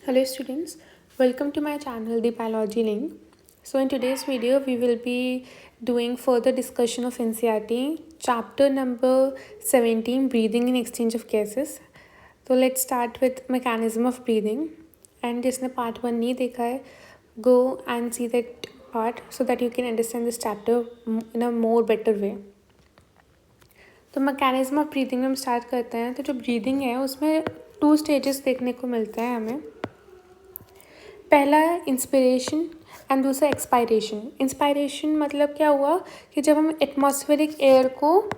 Hello students, welcome to my channel The Biology Link. So in today's video we will be doing further discussion of NCERT chapter number 17 breathing and exchange of gases. So let's start with mechanism of breathing and जिसने part 1 नहीं देखा है go and see that part so that you can understand this chapter in a more better way. तो mechanism of breathing में हम start करते हैं. तो जो ब्रीदिंग है उसमें 2 स्टेजेस देखने को मिलता है हमें. पहला है इंस्पिरेशन एंड दूसरा एक्सपायरेशन. इंस्पायरेशन मतलब क्या हुआ कि जब हम एटमॉस्फेरिक एयर को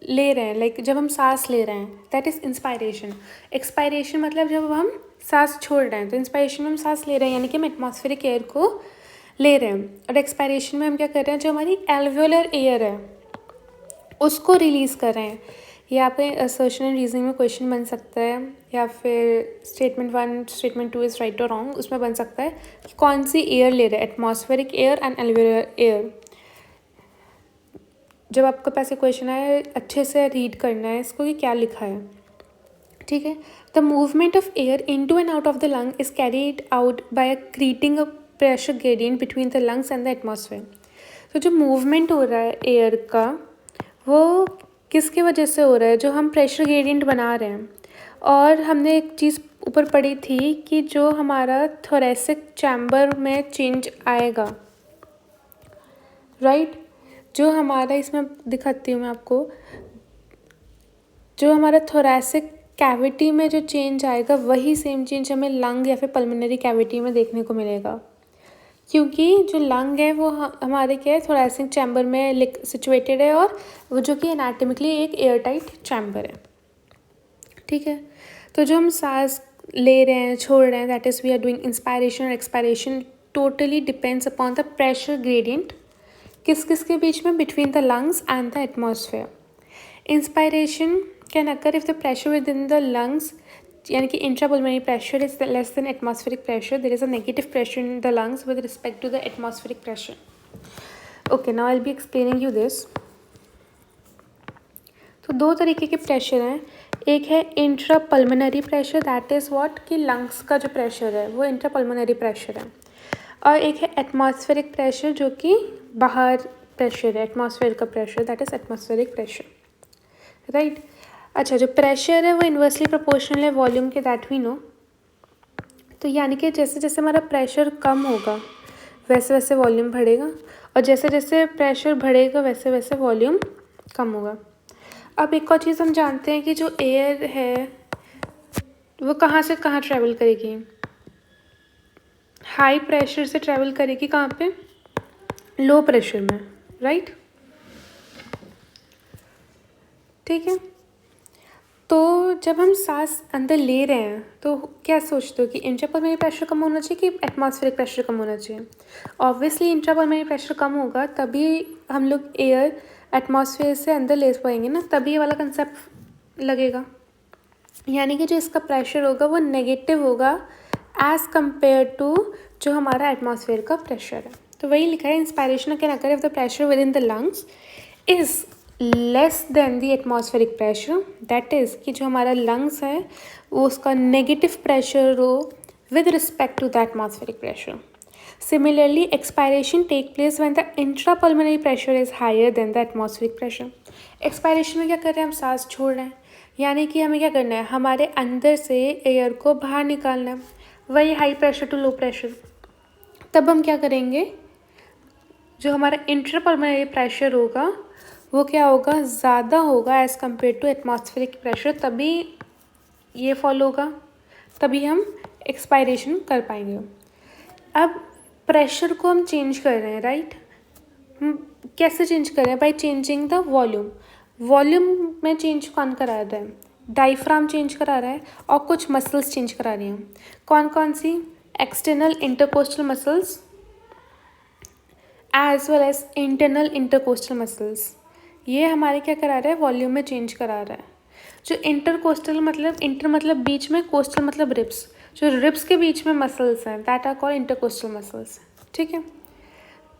ले रहे हैं, लाइक जब हम सांस ले रहे हैं, दैट इज़ इंस्पायरेशन. एक्सपायरेशन मतलब जब हम सांस छोड़ रहे हैं. तो इंस्पायरेशन में हम सांस ले रहे हैं यानी कि हम एटमॉस्फेरिक एयर को ले रहे हैं, और एक्सपायरेशन में हम क्या कर रहे हैं, जो हमारी एल्वियोलर एयर है उसको रिलीज़ कर रहे हैं. यहाँ पे असर्शन एंड रीजनिंग में क्वेश्चन बन सकता है, या फिर स्टेटमेंट 1 स्टेटमेंट 2 इज़ राइट और रॉन्ग, उसमें बन सकता है कि कौन सी एयर ले रहे हैं, atmospheric air and alveolar air. जब आपके पास एक क्वेश्चन आए अच्छे से रीड करना है इसको कि क्या लिखा है. ठीक है. The movement of air into and out of the lung is carried out by creating a pressure gradient between the lungs and the atmosphere. तो जो मूवमेंट हो रहा है एयर का वो किसकी वजह से हो रहा है, जो हम प्रेशर ग्रेडियंट बना रहे हैं. और हमने एक चीज़ ऊपर पढ़ी थी कि जो हमारा थोरेसिक चैम्बर में चेंज आएगा, राइट. जो हमारा इसमें दिखाती हूँ मैं आपको, जो हमारा थोरेसिक कैविटी में जो चेंज आएगा वही सेम चेंज हमें लंग या फिर पल्मोनरी कैविटी में देखने को मिलेगा, क्योंकि जो लंग है वो हमारे क्या है, थोरेसिक चैम्बर में सिचुएटेड है, और वो जो कि एनाटॉमिकली एक एयर टाइट चैम्बर है. ठीक है. तो जो हम सांस ले रहे हैं छोड़ रहे हैं, that is we are doing inspiration और expiration, totally depends upon the pressure gradient किस किस के बीच में, between the lungs and the atmosphere. Inspiration can occur if the pressure within the lungs, यानी कि intrapulmonary pressure is less than atmospheric pressure, there is a negative pressure in the lungs with respect to the atmospheric pressure. Okay, now I will be explaining you this. तो 2 तरीके के pressure हैं. एक है intrapulmonary pressure, that is what, कि lungs का जो pressure है वो इंट्रापल्मोनरी प्रेशर है. और एक है एटमॉस्फेरिक प्रेशर जो कि बाहर प्रेशर है, एटमॉस्फेयर का pressure, that is atmospheric pressure, right. अच्छा, जो प्रेशर है वो इन्वर्सली प्रोपोर्शनल है वॉल्यूम के, दैट वी नो. तो यानी कि जैसे जैसे हमारा प्रेशर कम होगा वैसे वैसे वॉल्यूम बढ़ेगा, और जैसे जैसे प्रेशर बढ़ेगा वैसे वैसे वॉल्यूम कम होगा. अब एक और चीज़ हम जानते हैं कि जो एयर है वो कहाँ से कहाँ ट्रैवल करेगी. हाई प्रेशर से ट्रैवल करेगी कहाँ पे, लो प्रेशर में, राइट. ठीक है. तो जब हम सांस अंदर ले रहे हैं तो क्या सोचते हो कि इंट्रापल्मोनरी प्रेशर कम होना चाहिए कि एटमॉस्फेरिक प्रेशर कम होना चाहिए. ऑब्वियसली इंट्रापल्मोनरी प्रेशर कम होगा तभी हम लोग एयर एटमॉस्फेयर से अंदर ले पाएंगे ना, तभी ये वाला कंसेप्ट लगेगा. यानी कि जो इसका प्रेशर होगा वो नेगेटिव होगा एज़ कम्पेयर टू जो हमारा एटमॉस्फेयर का प्रेशर है. तो वही लिखा है, inspiration can occur if the pressure within the lungs is less than the atmospheric pressure, that is कि जो हमारा लंग्स है वो उसका नेगेटिव प्रेशर हो with respect to the atmospheric pressure. Similarly, expiration take place when the intrapulmonary pressure is higher than the atmospheric pressure. Expiration में क्या कर रहे हैं, हम सांस छोड़ रहे हैं, यानी कि हमें क्या करना है, हमारे अंदर से एयर को बाहर निकालना है. वही high pressure to low pressure. तब हम क्या करेंगे, जो हमारा इंट्रापल्मोनरी प्रेशर होगा वो क्या होगा, ज़्यादा होगा as compare to atmospheric pressure, तभी ये फॉलो होगा, तभी हम एक्सपायरेशन कर पाएंगे. अब प्रेशर को हम चेंज कर रहे हैं, राइट. कैसे चेंज कर रहे हैं, by changing the volume. Volume में चेंज कौन करा रहा है, डायफ्राम चेंज करा रहा है, और कुछ मसल्स चेंज करा रही हैं. कौन कौन सी, external intercostal muscles as well as internal intercostal muscles. ये हमारे क्या करा रहा है, वॉल्यूम में चेंज करा रहा है. जो इंटरकोस्टल मतलब, इंटर मतलब बीच में, कोस्टल मतलब रिब्स, जो रिब्स के बीच में मसल्स हैं that are called intercostal muscles. ठीक है.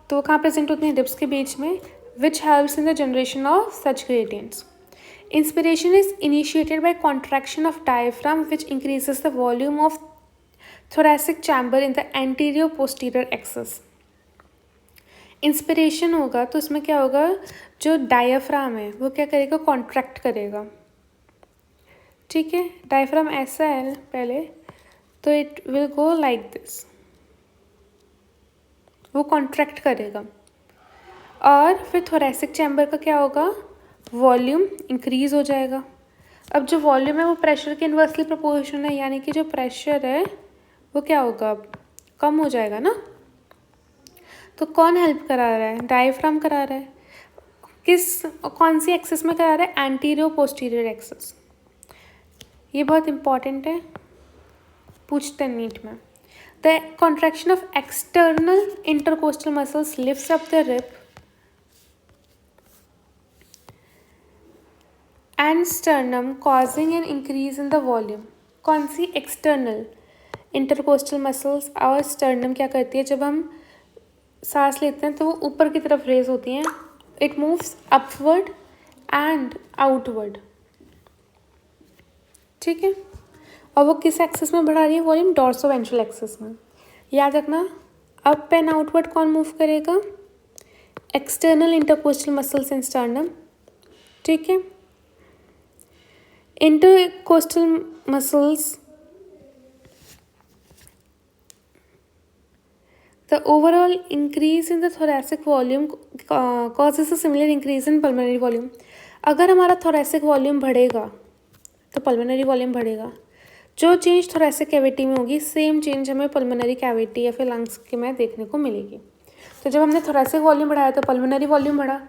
तो कहाँ प्रेजेंट होते हैं, रिब्स के बीच में, which helps in the generation of such gradients. Inspiration is initiated by contraction of diaphragm which increases the volume of thoracic chamber in the anterior posterior axis. Inspiration होगा तो उसमें क्या होगा, जो डायफ्राम है वो क्या करेगा, कॉन्ट्रैक्ट करेगा. ठीक है, डायफ्राम ऐसा है पहले, तो it will go like this, वो कॉन्ट्रैक्ट करेगा. और फिर थोरेसिक चैम्बर का क्या होगा, वॉल्यूम इंक्रीज हो जाएगा. अब जो वॉल्यूम है वो प्रेशर के इन्वर्सली प्रोपोर्शनल है, यानी कि जो प्रेशर है वो क्या होगा, कम हो जाएगा ना. तो कौन हेल्प करा रहा है, डायफ्राम करा रहा है. कौन सी एक्सिस में करा रहा है, एंटीरियर पोस्टीरियर एक्सिस. ये बहुत इंपॉर्टेंट है, पूछते हैं नीट में. The contraction of external intercostal muscles lifts up the rib end sternum causing an increase in the volume. कौन सी, एक्सटर्नल इंटरकोस्टल मसल्स और स्टर्नम क्या करती है, जब हम सांस लेते हैं तो वो ऊपर की तरफ रेज होती हैं. It moves upward and outward. ठीक है, और वो किस एक्सिस में बढ़ा रही है वॉल्यूम, डॉर्सोवेंट्रल एक्सिस में. याद रखना, अप एंड आउटवर्ड कौन मूव करेगा, एक्सटर्नल इंटरकोस्टल मसल्स इन स्टर्नम. ठीक है, intercostal muscles, the overall increase in the thoracic volume causes a similar increase in pulmonary volume. अगर हमारा thoracic volume बढ़ेगा तो pulmonary volume बढ़ेगा. जो चेंज thoracic cavity में होगी सेम चेंज हमें pulmonary cavity या फिर lungs के में देखने को मिलेगी. तो जब हमने thoracic volume बढ़ाया तो pulmonary volume बढ़ा.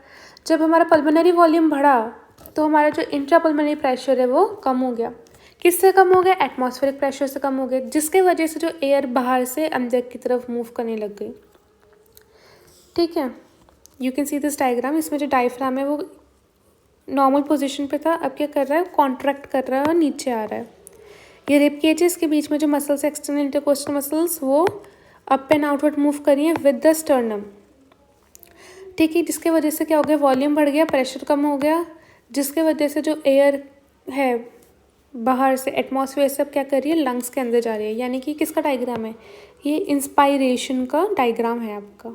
जब हमारा pulmonary volume बढ़ा तो हमारा जो इंट्रापल्मोनरी प्रेशर है वो कम हो गया. किससे कम हो गया, एटमॉस्फेरिक प्रेशर से कम हो गया, जिसके वजह से जो एयर बाहर से अंदर की तरफ मूव करने लग गई. ठीक है, you can see this diagram. इसमें जो डायफ्राम है वो नॉर्मल पोजीशन पे था, अब क्या कर रहा है, कॉन्ट्रैक्ट कर रहा है और नीचे आ रहा है. ये रिब केजेस के बीच में जो मसल्स, एक्सटर्नल इंटरकोस्टल मसल्स, वो अप एंड आउटवर्ड मूव करी हैं विद द स्टर्नम. ठीक है, जिसके वजह से क्या हो गया, वॉल्यूम बढ़ गया, प्रेशर कम हो गया, जिसके वजह से जो एयर है बाहर से एटमॉस्फेयर से अब क्या कर रही है, लंग्स के अंदर जा रही है. यानी कि किसका डायग्राम है, ये इंस्पायरेशन का डायग्राम है आपका.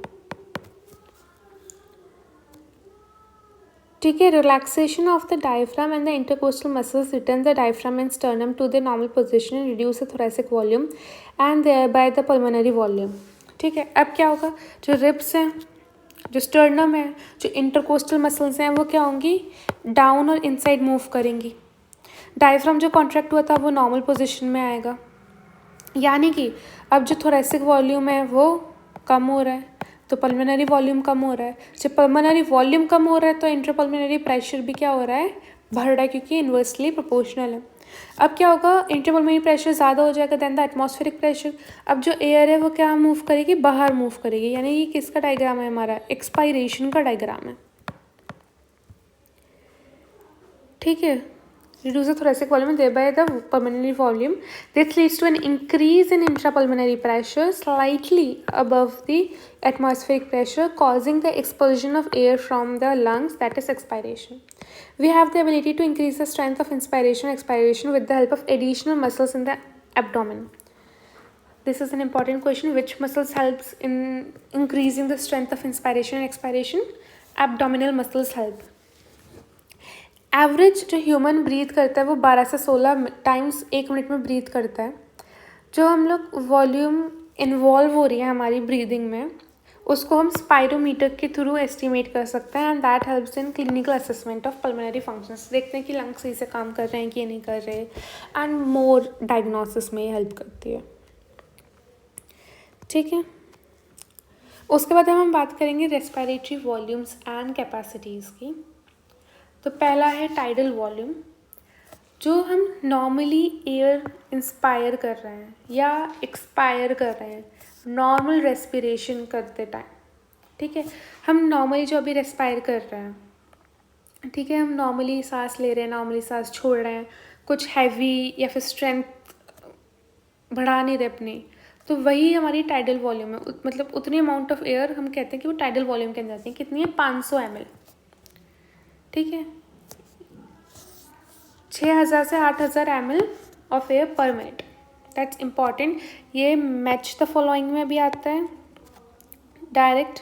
ठीक है, relaxation of the diaphragm and the intercostal muscles return the diaphragm and sternum to the normal position and reduce the thoracic volume and thereby the pulmonary volume. ठीक है, अब क्या होगा, जो रिब्स हैं, जो स्टर्नम है, जो इंटरकोस्टल मसल्स हैं, वो क्या होंगी, डाउन और इनसाइड मूव करेंगी. डायफ्राम जो कॉन्ट्रैक्ट हुआ था वो नॉर्मल पोजीशन में आएगा. यानी कि अब जो थोरेसिक वॉल्यूम है वो कम हो रहा है तो पल्मोनरी वॉल्यूम कम हो रहा है. जब पल्मोनरी वॉल्यूम कम हो रहा है तो इंट्रापल्मोनरी प्रेशर भी क्या हो रहा है, बढ़ रहा है, क्योंकि इन्वर्सली प्रोपोर्शनल है. अब क्या होगा, इंट्रापल्मोनरी प्रेशर ज़्यादा हो जाएगा दैन द एटमॉस्फेरिक प्रेशर. अब जो एयर है वो क्या मूव करेगी, बाहर मूव करेगी. यानी ये किसका डायग्राम है, हमारा एक्सपायरेशन का डायग्राम है. ठीक है, reduce the thoracic volume and thereby the pulmonary volume. This leads to an increase in intrapulmonary pressure slightly above the atmospheric pressure, causing the expulsion of air from the lungs, that is expiration. We have the ability to increase the strength of inspiration and expiration with the help of additional muscles in the abdomen. This is an important question. Which muscles helps in increasing the strength of inspiration and expiration? Abdominal muscles help. Average जो human breathe करता है वो 12 से 16 times 1 minute में breathe करता है. जो हम लोग वॉल्यूम इन्वॉल्व हो रही है हमारी ब्रीदिंग में, उसको हम स्पायरोमीटर के थ्रू एस्टिमेट कर सकते हैं and that helps in clinical assessment of pulmonary functions. देखते हैं कि लंग्स सही से काम कर रहे हैं कि नहीं कर रहे, एंड मोर डायग्नोसिस में हेल्प करती है. ठीक है, उसके बाद हम बात करेंगे रेस्पिरेटरी वॉल्यूम्स एंड कैपेसिटीज़ की. तो पहला है टाइडल वॉल्यूम. जो हम नॉर्मली एयर इंस्पायर कर रहे हैं या एक्सपायर कर रहे हैं नॉर्मल रेस्पिरेशन करते टाइम. ठीक है, हम नॉर्मली जो अभी रेस्पायर कर रहे हैं, ठीक है, हम नॉर्मली सांस ले रहे हैं, नॉर्मली सांस छोड़ रहे हैं, कुछ हैवी या फिर स्ट्रेंथ बढ़ा नहीं रहे अपनी, तो वही हमारी टाइडल वॉल्यूम है. मतलब उतनी अमाउंट ऑफ एयर हम कहते हैं कि वो टाइडल वॉल्यूम के अंदर जाती है. कितनी है, 500 ml. ठीक है, 6000 से 8000 ml ऑफ एयर पर मिनट. That's important. ये मैच द फॉलोइंग में भी आता है डायरेक्ट,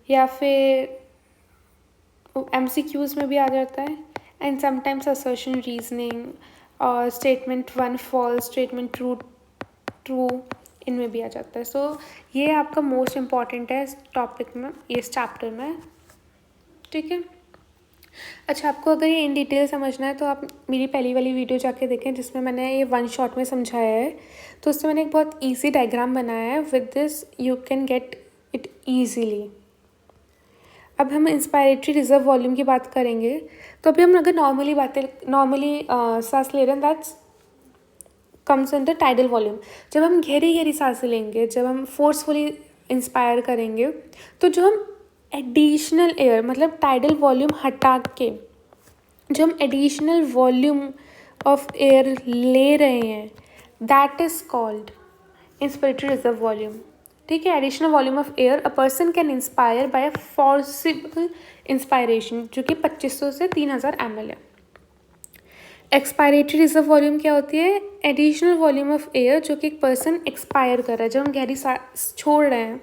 या फिर MCQs में भी आ जाता है, एंड समटाइम्स असर्शन रीजनिंग और स्टेटमेंट 1 फॉल्स, स्टेटमेंट ट्रू इनमें भी आ जाता है। सो ये आपका मोस्ट इम्पॉर्टेंट है इस टॉपिक में, इस चैप्टर में, ठीक है। अच्छा, आपको अगर ये इन डिटेल समझना है तो आप मेरी पहली वाली वीडियो जाके देखें जिसमें मैंने ये 1 शॉट में समझाया है। तो उससे मैंने एक बहुत ईजी डायग्राम बनाया है, with this you can get it easily. अब हम इंस्पायरेटरी रिजर्व वॉल्यूम की बात करेंगे। तो अभी हम अगर नॉर्मली सांस ले रहे हैं, that's comes under tidal volume. जब हम गहरी गहरी सांसें लेंगे, जब हम फोर्सफुली इंस्पायर करेंगे, तो जो हम एडिशनल एयर मतलब टाइडल वॉल्यूम हटा के जो हम एडिशनल वॉल्यूम ऑफ एयर ले रहे हैं, that is called inspiratory reserve volume, ठीक है। Additional volume of air a person can inspire by a forcible inspiration, जो कि 2500 से 3000 ml है। एक्सपायरेटरी रिजर्व वॉल्यूम क्या होती है? एडिशनल वॉल्यूम ऑफ एयर जो कि एक पर्सन एक्सपायर कर रहा है, जब हम गहरी सांस छोड़ रहे हैं,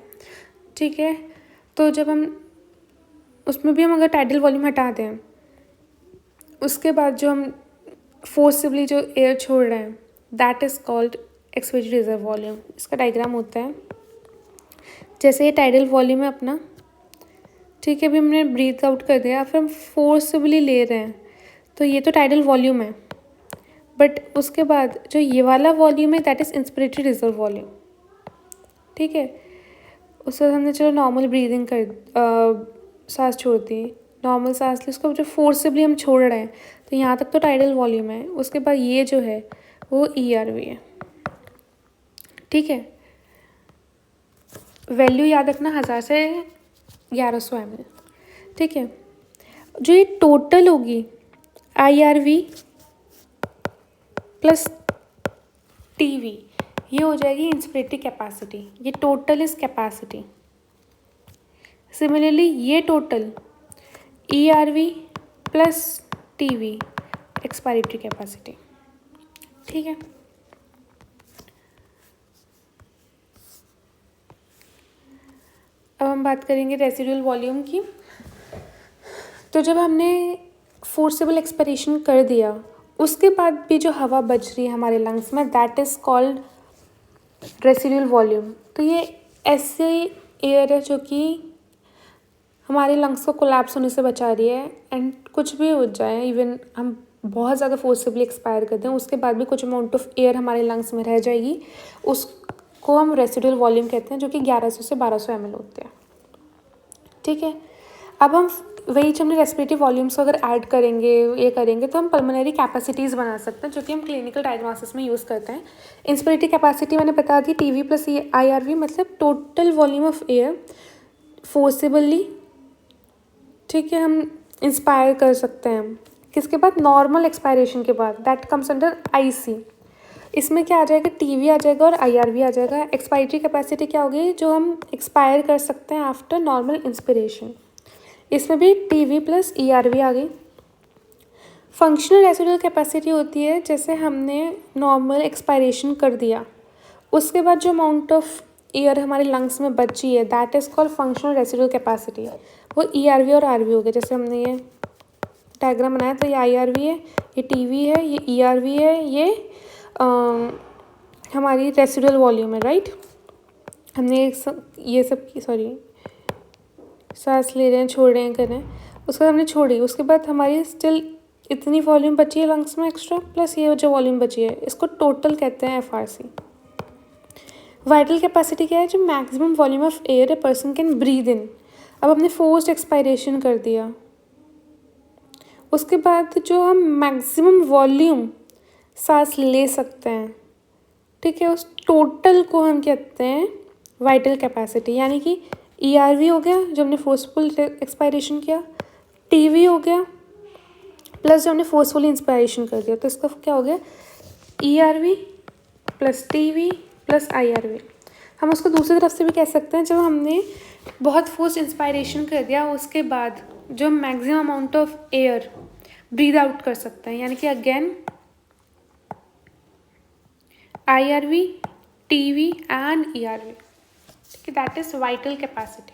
ठीक है। तो जब हम उसमें भी हम अगर टाइडल वॉल्यूम हटा दें, उसके बाद जो हम फोर्सिबली जो एयर छोड़ रहे हैं, that is called expiratory reserve volume. इसका डायग्राम होता है जैसे ये टाइडल वॉल्यूम है अपना, ठीक है। अभी हमने ब्रीथ आउट कर दिया, फिर हम फोर्सिबली ले रहे हैं, तो ये तो टाइडल वॉल्यूम है। बट उसके बाद जो ये वाला वॉल्यूम है, that is inspiratory reserve volume, ठीक है। उसके बाद हमने चलो नॉर्मल ब्रीदिंग सांस छोड़ दी, नॉर्मल सांस ली, उसको जो फोर्सिबली हम छोड़ रहे हैं, तो यहाँ तक तो टाइडल वॉल्यूम है। उसके बाद ये जो है वो ERV है, ठीक है। वैल्यू याद रखना 1000 से 1100 ml, ठीक है। जो ये टोटल होगी IRV प्लस TV, ये हो जाएगी इंस्पिरेटरी कैपेसिटी। ये टोटल इज कैपेसिटी। सिमिलरली ये total ERV plus TV expiratory capacity, ठीक है। अब हम बात करेंगे रेसिडुअल वॉल्यूम की। तो जब हमने फोर्सेबल एक्सपायरेशन कर दिया, उसके बाद भी जो हवा बच रही है हमारे लंग्स में, that is called residual volume. तो ये ऐसे एयर है जो कि हमारे लंग्स को कोलैप्स होने से बचा रही है, एंड कुछ भी हो जाए, इवन हम बहुत ज़्यादा फोर्सेबली एक्सपायर कर दें, उसके बाद भी कुछ अमाउंट ऑफ एयर हमारे लंग्स में रह जाएगी, उसको हम रेसिडुअल वॉल्यूम कहते हैं, जो कि 1100 से 1200 ml होते हैं, ठीक है। अब हम वही जो हमने रेस्पिरेटरी वॉल्यूम्स को अगर ऐड करेंगे, ये करेंगे, तो हम पल्मोनरी कैपेसिटीज़ बना सकते हैं, जो कि हम क्लिनिकल डायग्नोसिस में यूज़ करते हैं। इंस्पिरेटरी कैपेसिटी मैंने बता दी, TV प्लस IRV मतलब total volume of air forcibly, ठीक है, हम इंस्पायर कर सकते हैं। किसके बाद? नॉर्मल एक्सपायरेशन के बाद, दैट कम्स अंडर IC। इसमें क्या आ जाएगा? TV आ जाएगा और IRV आ जाएगा। एक्सपायरेटरी कैपेसिटी क्या होगी? जो हम एक्सपायर कर सकते हैं आफ्टर नॉर्मल इंस्पिरेशन, इसमें भी TV प्लस ERV आ गई। फंक्शनल रेसिडुअल कैपेसिटी होती है जैसे हमने नॉर्मल एक्सपायरेशन कर दिया, उसके बाद जो अमाउंट ऑफ एयर हमारे लंग्स में बची है, that is called functional residual capacity. वो ERV और RV हो गया। जैसे हमने ये डायग्राम बनाया, तो ये IRV है, ये TV है, ये ERV है, ये हमारी रेसिडुअल वॉल्यूम है, राइट। हमने ये सब की सांस ले रहे हैं, छोड़ रहे हैं, कर रहे हैं, उसके बाद हमने छोड़ी, उसके बाद हमारी स्टिल इतनी वॉल्यूम बची है लंग्स में एक्स्ट्रा, प्लस ये जो वॉल्यूम बची है, इसको टोटल कहते हैं FRC। वाइटल कैपेसिटी क्या है? जो maximum volume of air a person can breathe in. अब हमने फोर्स्ड एक्सपायरेशन कर दिया, उसके बाद जो हम मैक्सिमम वॉल्यूम सांस ले सकते हैं, ठीक है, उस टोटल को हम कहते हैं वाइटल कैपेसिटी। यानी कि ERV हो गया जो हमने फोर्सफुल एक्सपायरेशन किया, TV हो गया प्लस जो हमने फोर्सफुली इंस्पायरेशन कर दिया, तो इसका क्या हो गया? ERV plus TV plus IRV। हम उसको दूसरी तरफ से भी कह सकते हैं, जब हमने बहुत फोर्स इंस्पायरेशन कर दिया, उसके बाद जो हम maximum amount of air breathe out कर सकते हैं, यानी कि again IRV, TV and ERV। ठीक है, that is vital capacity.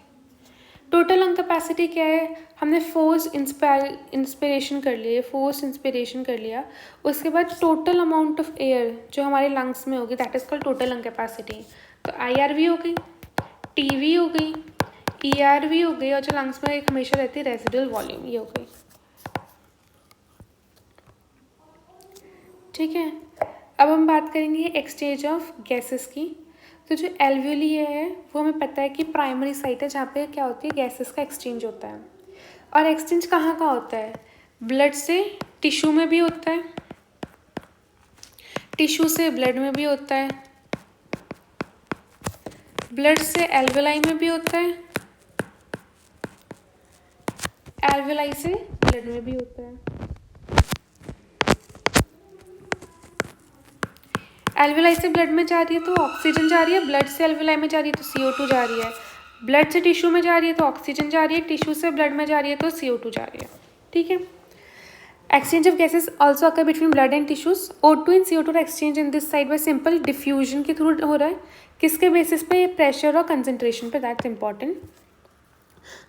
Total lung capacity क्या है? हमने फोर्स इंस्पिरेशन कर लिया, फोर्स इंस्पिरेशन कर लिया, उसके बाद टोटल अमाउंट ऑफ एयर जो हमारे लंग्स में होगी that is called total lung capacity. तो IRV हो गई, TV हो गई, ERV हो गई, और जो लंग्स में एक हमेशा रहती है रेजिडुअल वॉल्यूम, ये हो गई। ठीक है, अब हम बात करेंगे एक्सचेंज ऑफ गैसेस की। तो जो एल्वियोली है वो हमें पता है कि प्राइमरी साइट है जहाँ पे क्या होती है, गैसेस का एक्सचेंज होता है। और एक्सचेंज कहाँ कहाँ होता है? ब्लड से टिश्यू में भी होता है, टिश्यू से ब्लड में भी होता है, ब्लड से एल्वेलाई में भी होता है, एल्वेलाई से ब्लड में भी होता है। एल्वेलाई से ब्लड में जा रही है तो ऑक्सीजन जा रही है, ब्लड से एल्वेलाई में जा रही है तो CO2 जा रही है, ब्लड से टिश्यू में जा रही है तो ऑक्सीजन जा रही है, टिश्यू से ब्लड में जा रही है तो CO2 जा रही है। ठीक है, exchange of gases also occur between blood and tissues. O2 and CO2 exchange in this side by simple diffusion के थ्रू हो रहा है। किसके बेसिस पे? प्रेशर और कंसंट्रेशन पे, that's important.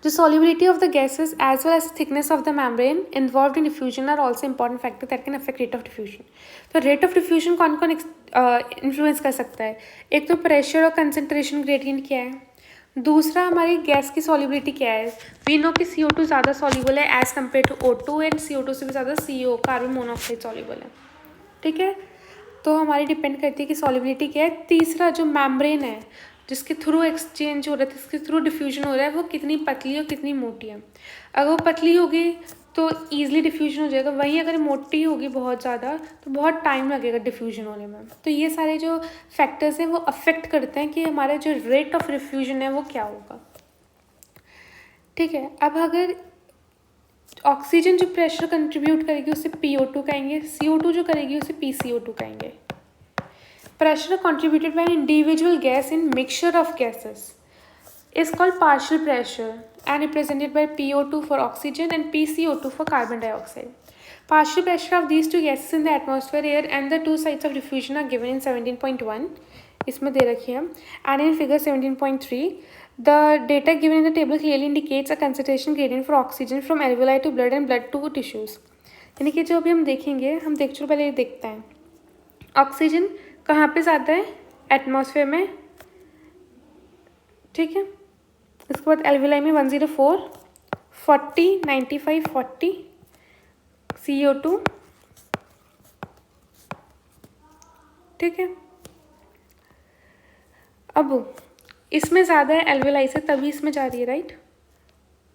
The solubility of the gases as well as the thickness of the membrane involved in diffusion are also important factors that can affect rate of diffusion. तो rate of diffusion कौन कौन influence कर सकता है? एक तो pressure और concentration gradient क्या है, दूसरा हमारी गैस की सॉल्युबिलिटी क्या है। वी नो कि CO2 ज़्यादा सॉल्युबल है as compare to O2 and CO2 से भी ज़्यादा CO कार्बन मोनोऑक्साइड सॉल्युबल है। ठीक है, तो हमारी डिपेंड करती है कि सॉल्युबिलिटी क्या है। तीसरा जो मेम्ब्रेन है जिसके थ्रू एक्सचेंज हो रहा है, जिसके थ्रू डिफ्यूजन हो रहा है, वो कितनी पतली और कितनी मोटी है। अगर वो पतली होगी तो ईजिली डिफ्यूजन हो जाएगा, वहीं अगर मोटी होगी बहुत ज़्यादा तो बहुत टाइम लगेगा डिफ्यूजन होने में। तो ये सारे जो फैक्टर्स हैं वो अफेक्ट करते हैं कि हमारा जो रेट ऑफ डिफ्यूजन है वो क्या होगा। ठीक है, अब अगर ऑक्सीजन जो प्रेशर कंट्रीब्यूट करेगी उसे PO2 कहेंगे, CO2 जो करेगी उसे PCO2 कहेंगे। Pressure contributed by an individual gas in mixture of gases is called partial pressure and represented by PO2 for oxygen and PCO2 for carbon dioxide. Partial pressure of these two gases in the atmosphere air and the two sites of diffusion are given in 17.1 इसमें दे रखी है and in figure 17.3 the data given in the table clearly indicates a concentration gradient for oxygen from alveoli to blood and blood to tissues। यानी कि जो अभी हम देखेंगे, हम देख चलो, पहले ये देखते हैं ऑक्सीजन कहाँ पे ज़्यादा है, एटमॉस्फेयर में। ठीक है, इसके बाद एल्वेलाई में 104, 40, 95, 40, CO2। ठीक है, अब इसमें ज़्यादा है एल्वेलाई से तभी इसमें जा रही है, राइट।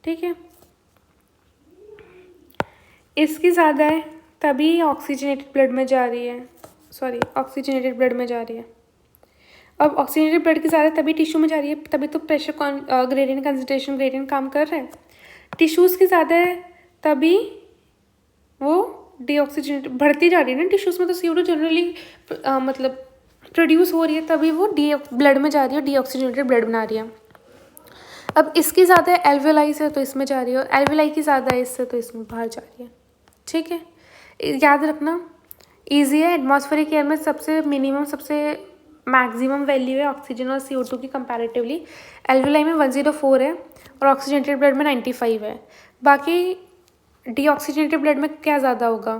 ठीक है, इसकी ज़्यादा है तभी ऑक्सीजनेटेड ब्लड में जा रही है, सॉरी ऑक्सीजनेटेड ब्लड में जा रही है। अब ऑक्सीजनेटेड ब्लड की ज़्यादा तभी टिश्यू में जा रही है, तभी तो प्रेशर ग्रेडियंट कंसंट्रेशन ग्रेडियंट काम कर रहा है। टिश्यूज़ की ज़्यादा है तभी वो डीऑक्सीजनेट बढ़ती जा रही है ना टिश्यूज़ में, तो CO2 जनरली मतलब प्रोड्यूस हो रही है तभी वो ब्लड में जा रही है, डीऑक्सीजनेटेड ब्लड बना रही है। अब इसकी ज़्यादा है एल्वेलाई से तो इसमें जा रही है, और एल्वेलाई की ज़्यादा है इससे तो इसमें बाहर जा रही है। ठीक है, याद रखना ईजी है। एटमॉस्फेरिक एयर में सबसे मिनिमम सबसे मैक्सिमम वैल्यू है ऑक्सीजन और CO2 की कंपैरेटिवली। एल्वेलाई में 104 है और ऑक्सीजनेटेड ब्लड में 95 है। बाकी डीऑक्सीजनेटेड ब्लड में क्या ज़्यादा होगा,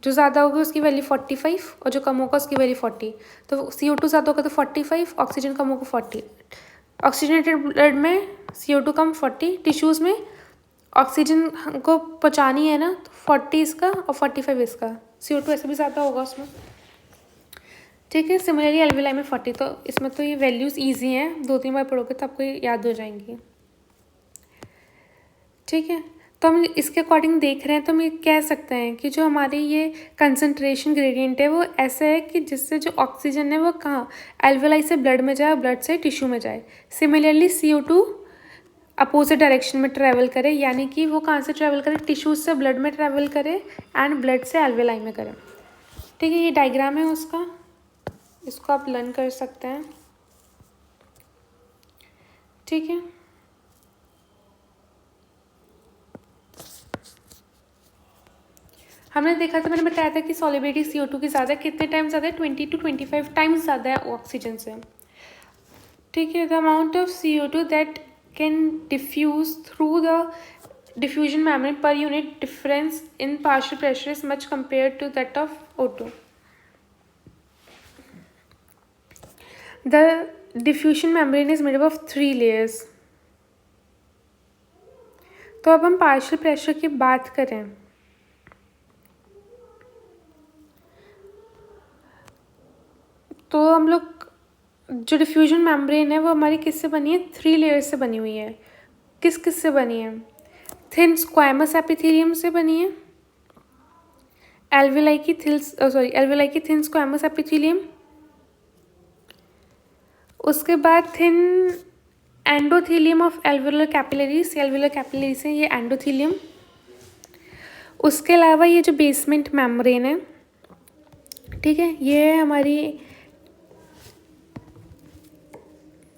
जो ज़्यादा होगी उसकी वैल्यू 45 और जो कम होगा उसकी वैल्यू 40। तो CO2 ज़्यादा होगा तो 45, ऑक्सीजन कम होगा 40। ऑक्सीजनेटेड ब्लड में CO2 कम 40, टिश्यूज़ में ऑक्सीजन को पहुँचानी है ना तो 40 इसका और 45 इसका, CO2 ऐसे भी ज़्यादा होगा उसमें। ठीक है, सिमिलरली एल्वेलाई में 40। तो इसमें तो ये वैल्यूज़ ईजी हैं, 2-3 बार पढ़ोगे तो आपको याद हो जाएंगी। ठीक है, तो हम इसके अकॉर्डिंग देख रहे हैं तो हम ये कह सकते हैं कि जो हमारी ये कंसंट्रेशन ग्रेडियंट है वो ऐसा है कि जिससे जो ऑक्सीजन है वो कहाँ एल्वेलाई से ब्लड में जाए, ब्लड से टिश्यू में जाए। सिमिलरली CO2 अपोजिट डायरेक्शन में ट्रैवल करे, यानी कि वो कहाँ से ट्रैवल करे, टिश्यूज से ब्लड में ट्रैवल करे एंड ब्लड से एल्वेलाई में करे। ठीक है, ये डायग्राम है उसका, इसको आप लर्न कर सकते हैं। ठीक है, हमने देखा था, मैंने बताया था कि सॉलिबिलिटी CO2 की ज़्यादा, कितने टाइम ज़्यादा है, 20 to 25 टाइम्स ज़्यादा है ऑक्सीजन से। ठीक है, the amount of CO2 that can diffuse through the diffusion membrane per unit difference in partial pressure is much compared to that of O2. The diffusion membrane is made up of 3 layers. तो अब हम partial pressure की बात करें तो हम लोग जो डिफ्यूजन मेम्ब्रेन है वो हमारी किससे बनी है, 3 लेयर से बनी हुई है। किस किस से बनी है, थिन स्क्वामस एपिथेलियम से बनी है, एल्वेलाई की थिन स्क्वामस एपिथेलियम, उसके बाद thin endothelium of alveolar capillary से ये एंडोथेलियम। उसके अलावा ये जो बेसमेंट मेम्ब्रेन है, ठीक है, ये है हमारी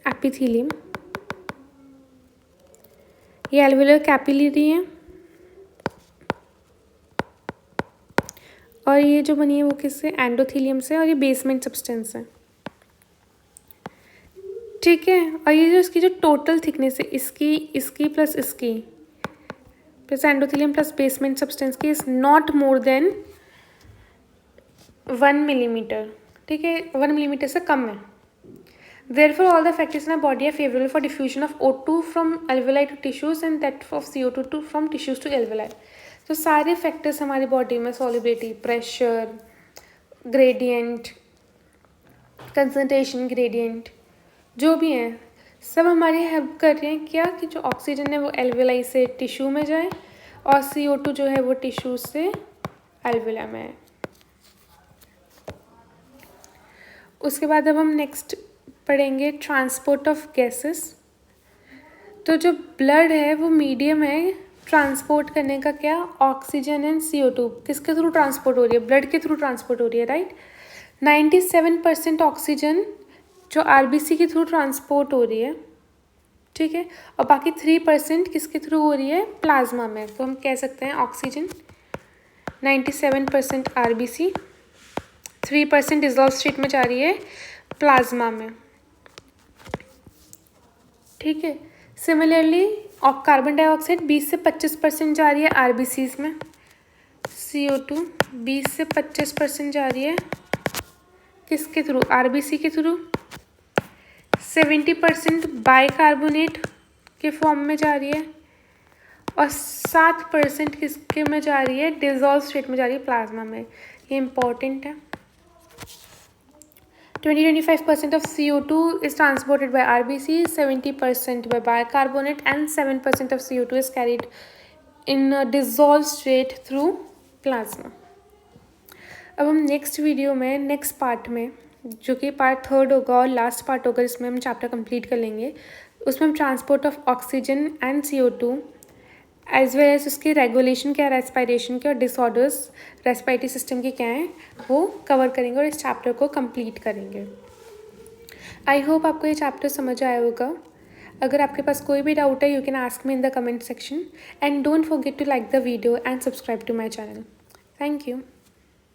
एपिथेलियम, ये एल्वेलर कैपिलरी है, और ये जो बनी है वो किससे, एंडोथेलियम से, और ये बेसमेंट सब्सटेंस है। ठीक है, और ये जो इसकी जो टोटल थिकनेस है, इसकी plus endothelium plus basement substance की is not more than 1 millimetre. ठीक है, 1 मिलीमीटर से कम है। Therefore, all the factors in our body are favorable for diffusion of O2 from alveoli to tissues and that of CO2 from tissues to alveoli. तो सारे factors हमारी body में, solubility, pressure gradient, concentration gradient, जो भी हैं, सब हमारी help कर रहे हैं क्या, कि जो ऑक्सीजन है वो एल्वेलाई से टिश्यू में जाए और CO2 जो है वो टिश्यू से एल्वेला में है। उसके बाद अब हम नेक्स्ट पढ़ेंगे ट्रांसपोर्ट ऑफ गैसेस। तो जो ब्लड है वो मीडियम है ट्रांसपोर्ट करने का, क्या, ऑक्सीजन एंड CO2 किसके थ्रू ट्रांसपोर्ट हो रही है, ब्लड के थ्रू ट्रांसपोर्ट हो रही है, राइट। 97% ऑक्सीजन जो RBC के थ्रू ट्रांसपोर्ट हो रही है, ठीक है, और बाकी 3% किसके थ्रू हो रही है, प्लाज्मा में। तो हम कह सकते हैं ऑक्सीजन 97% RBC, 3% डिजॉल्व स्टेट में जा रही है प्लाज्मा में। ठीक है, सिमिलरली कार्बन डाइऑक्साइड 20 से 25% जा रही है RBCs में, CO2 20 से 25% जा रही है किसके थ्रू, RBC के थ्रू, 70% बाइकार्बोनेट के फॉर्म में जा रही है, और 7% किसके में जा रही है, डिजॉल्व स्टेट में जा रही है प्लाज्मा में। ये इम्पॉर्टेंट है। 25% of CO2 is transported by RBC, 70% by bicarbonate, and 7% of CO2 is carried in a dissolved state through plasma. अब हम नेक्स्ट वीडियो में, नेक्स्ट पार्ट में, जो कि पार्ट 3 होगा और लास्ट पार्ट होगा, जिसमें हम चैप्टर कंप्लीट कर लेंगे, उसमें हम transport of oxygen and CO2 as well as उसकी रेगुलेशन क्या है रेस्पिरेशन के, और डिसऑर्डर्स रेस्पिरेटरी सिस्टम के क्या हैं, वो कवर करेंगे और इस चैप्टर को कंप्लीट करेंगे। आई होप आपको ये चैप्टर समझ आया होगा। अगर आपके पास कोई भी डाउट है, you can ask me in the comment section, and don't forget to like the video and subscribe to my channel. Thank you.